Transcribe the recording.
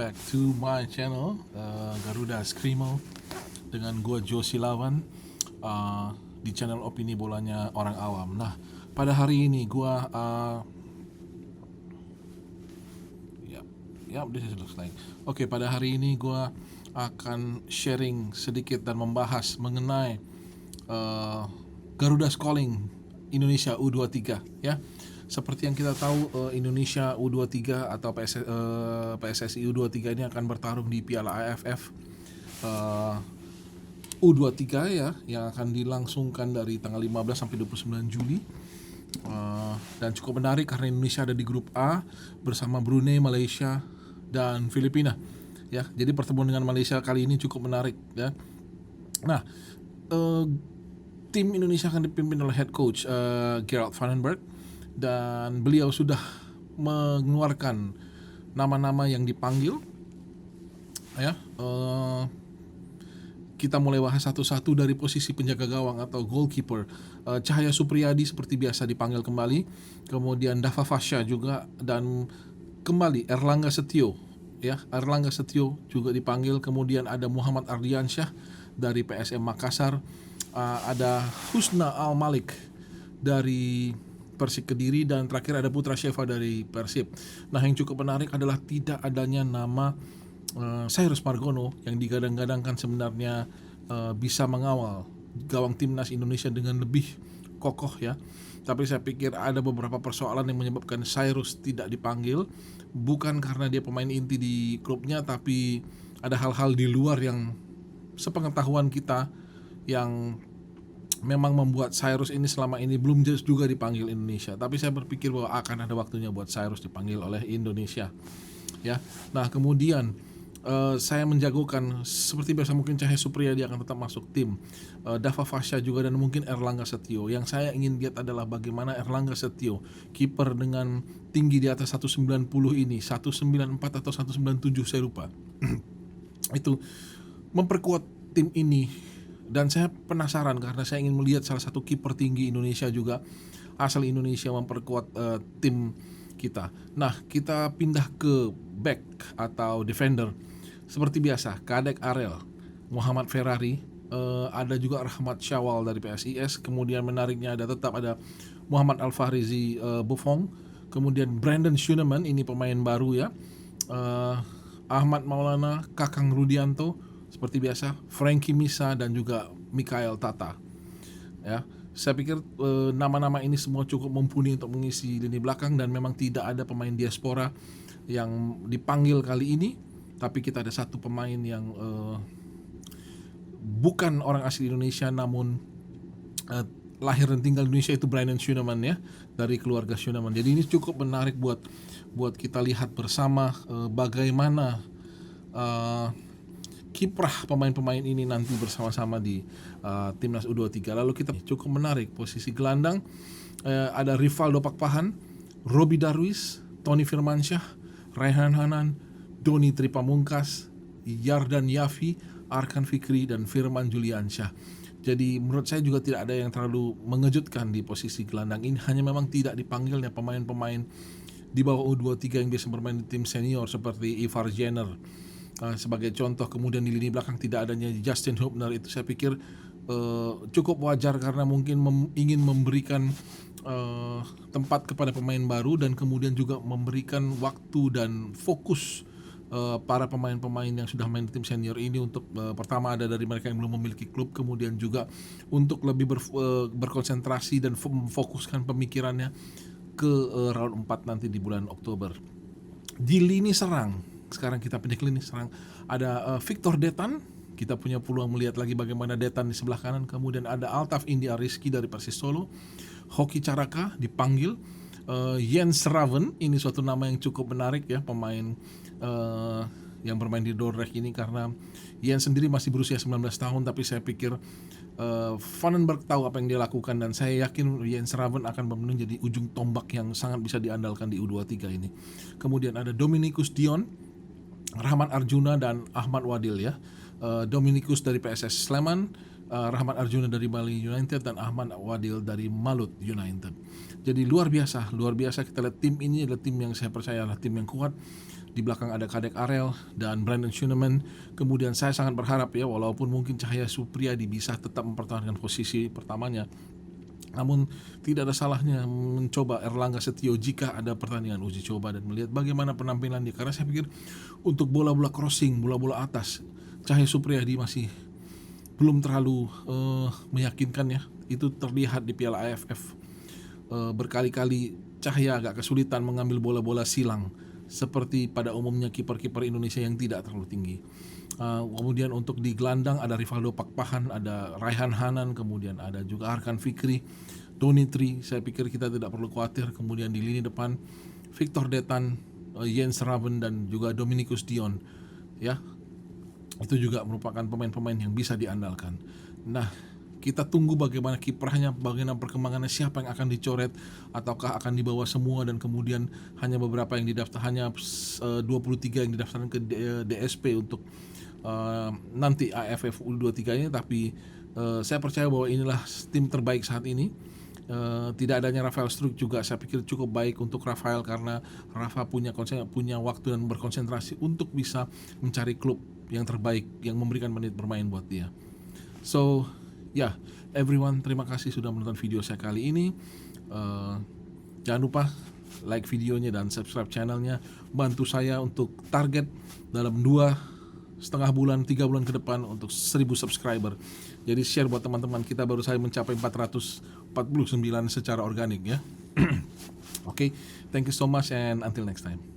back to my channel Garuda Skrimo dengan gua Joe Silawan di channel opini bolanya orang awam. Nah, pada hari ini gua this is looks like. Oke, pada hari ini gua akan sharing sedikit dan membahas mengenai Garuda Calling Indonesia U23 ya. Seperti yang kita tahu, Indonesia U23 atau PSSI U23 ini akan bertarung di Piala AFF U23 ya, yang akan dilangsungkan dari tanggal 15 sampai 29 Juli. Dan cukup menarik karena Indonesia ada di grup A bersama Brunei, Malaysia, dan Filipina ya. Jadi pertemuan dengan Malaysia kali ini cukup menarik ya. Nah, tim Indonesia akan dipimpin oleh head coach Gerald Vandenberg, dan beliau sudah mengeluarkan nama-nama yang dipanggil ya. Kita mulai bahas satu-satu dari posisi penjaga gawang atau goalkeeper. Cahaya Supriyadi seperti biasa dipanggil kembali, kemudian Dava Fasya juga, dan kembali Erlangga Setio ya. Erlangga Setio juga dipanggil, kemudian ada Muhammad Ardiansyah dari PSM Makassar, ada Husna Al Malik dari Persik Kediri, dan terakhir ada Putra Sheva dari Persib. Nah, yang cukup menarik adalah tidak adanya nama Cyrus Margono yang digadang-gadangkan sebenarnya bisa mengawal gawang timnas Indonesia dengan lebih kokoh ya. Tapi saya pikir ada beberapa persoalan yang menyebabkan Cyrus tidak dipanggil, bukan karena dia pemain inti di klubnya, tapi ada hal-hal di luar yang sepengetahuan kita yang memang membuat Cyrus ini selama ini belum juga dipanggil Indonesia. Tapi saya berpikir bahwa akan ada waktunya buat Cyrus dipanggil oleh Indonesia ya. Nah, kemudian saya menjagokan seperti biasa mungkin Cahaya Supriyadi akan tetap masuk tim, Dava Fasya juga, dan mungkin Erlangga Setio. Yang saya ingin lihat adalah bagaimana Erlangga Setio, kiper dengan tinggi di atas 190 ini, 194 atau 197 saya lupa itu memperkuat tim ini. Dan saya penasaran karena saya ingin melihat salah satu kiper tinggi Indonesia juga asal Indonesia memperkuat tim kita. Nah, kita pindah ke back atau defender. Seperti biasa, Kadek Arel, Muhammad Ferrari, ada juga Rahmat Syawal dari PSIS. Kemudian menariknya tetap ada Muhammad Al-Fahrizi Buffon. Kemudian Brandon Schuneman, ini pemain baru ya. Ahmad Maulana, Kakang Rudianto, seperti biasa, Frankie Misa, dan juga Mikael Tata ya. Saya pikir nama-nama ini semua cukup mumpuni untuk mengisi lini belakang, dan memang tidak ada pemain diaspora yang dipanggil kali ini. Tapi kita ada satu pemain yang bukan orang asli Indonesia namun lahir dan tinggal di Indonesia, itu Brandon Schuneman ya, dari keluarga Schuneman. Jadi ini cukup menarik buat kita lihat bersama bagaimana kiprah pemain-pemain ini nanti bersama-sama di timnas U23. Lalu kita cukup menarik posisi gelandang, ada Rivaldo Pakpahan, Robi Darwis, Tony Firmansyah, Raihan Hanan, Doni Tripamungkas, Yardan Yafi, Arkan Fikri, dan Firman Juliansyah. Jadi menurut saya juga tidak ada yang terlalu mengejutkan di posisi gelandang ini, hanya memang tidak dipanggilnya pemain-pemain di bawah U23 yang biasa bermain di tim senior seperti Ivar Jenner sebagai contoh. Kemudian di lini belakang tidak adanya Justin Hubner, itu saya pikir cukup wajar karena mungkin ingin memberikan tempat kepada pemain baru, dan kemudian juga memberikan waktu dan fokus para pemain-pemain yang sudah main di tim senior ini untuk pertama ada dari mereka yang belum memiliki klub, kemudian juga untuk lebih berkonsentrasi dan memfokuskan pemikirannya ke round 4 nanti di bulan Oktober. Di lini serang, sekarang kita pindah ke lini serang, ada Victor Detan. Kita punya peluang melihat lagi bagaimana Detan di sebelah kanan. Kemudian ada Altaf India Rizky dari Persis Solo, Hoki Caraka dipanggil, Jens Raven, ini suatu nama yang cukup menarik ya, pemain yang bermain di Dordrecht ini, karena Jens sendiri masih berusia 19 tahun, tapi saya pikir Vandenberg tahu apa yang dia lakukan, dan saya yakin Jens Raven akan menjadi ujung tombak yang sangat bisa diandalkan di U23 ini. Kemudian ada Dominikus Dion, Rahmat Arjuna, dan Ahmad Wadil ya. Dominikus dari PSS Sleman, Rahmat Arjuna dari Bali United, dan Ahmad Wadil dari Malut United. Jadi luar biasa kita lihat tim ini adalah tim yang saya percaya adalah tim yang kuat, di belakang ada Kadek Arel dan Brandon Schuneman. Kemudian saya sangat berharap ya, walaupun mungkin Cahaya Supriyadi bisa tetap mempertahankan posisi pertamanya, namun tidak ada salahnya mencoba Erlangga Setio jika ada pertandingan uji coba dan melihat bagaimana penampilan dia. Karena saya pikir untuk bola-bola crossing, bola-bola atas, Cahaya Supriyadi masih belum terlalu meyakinkan ya. Itu terlihat di Piala AFF. Berkali-kali Cahaya agak kesulitan mengambil bola-bola silang seperti pada umumnya kiper-kiper Indonesia yang tidak terlalu tinggi. Kemudian untuk di gelandang ada Rivaldo Pakpahan, ada Raihan Hanan, kemudian ada juga Arkan Fikri, Donitri. Saya pikir kita tidak perlu khawatir. Kemudian di lini depan Victor Detan, Jens Raven dan juga Dominikus Dion. Ya, itu juga merupakan pemain-pemain yang bisa diandalkan. Nah, kita tunggu bagaimana kiprahnya, bagaimana perkembangannya, siapa yang akan dicoret, ataukah akan dibawa semua dan kemudian hanya beberapa yang didaftar, hanya 23 yang didaftarkan ke DSP untuk nanti AFF U23 ini. Tapi saya percaya bahwa inilah tim terbaik saat ini. Tidak adanya Rafael Struik juga saya pikir cukup baik untuk Rafael, karena Rafa punya waktu dan berkonsentrasi untuk bisa mencari klub yang terbaik yang memberikan menit bermain buat dia. So everyone, terima kasih sudah menonton video saya kali ini. Jangan lupa like videonya dan subscribe channelnya. Bantu saya untuk target dalam 2,5 bulan, 3 bulan ke depan untuk 1000 subscriber. Jadi share buat teman-teman kita, baru saya mencapai 449 secara organik ya. Okay, thank you so much and until next time.